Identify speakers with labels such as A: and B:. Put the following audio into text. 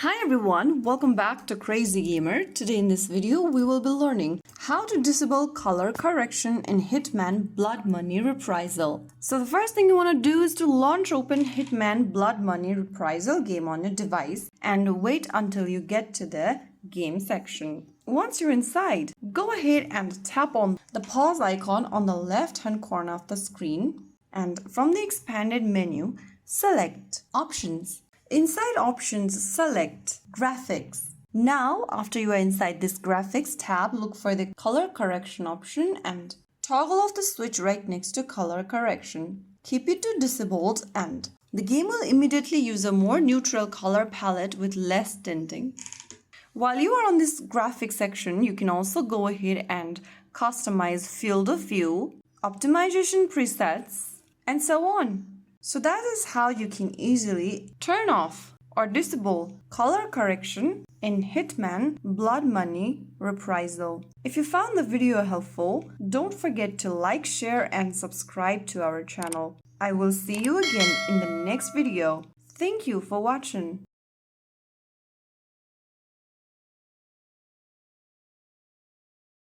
A: Hi everyone, welcome back to Crazy Gamer. Today in this video we will be learning how to disable color correction in Hitman Blood Money Reprisal. So the first thing you want to do is to launch open Hitman Blood Money Reprisal game on your device and wait until you get to the game section. Once you're inside, go ahead and tap on the pause icon on the left hand corner of the screen and from the expanded menu, select Options. Inside Options, select Graphics. Now, after you are inside this Graphics tab, look for the Color Correction option and toggle off the switch right next to Color Correction. Keep it to disabled and the game will immediately use a more neutral color palette with less tinting. While you are on this Graphics section, you can also go ahead and customize field of view, optimization presets, and so on. So that is how you can easily turn off or disable color correction in Hitman Blood Money Reprisal. If you found the video helpful, don't forget to like, share and subscribe to our channel. I will see you again in the next video. Thank you for watching.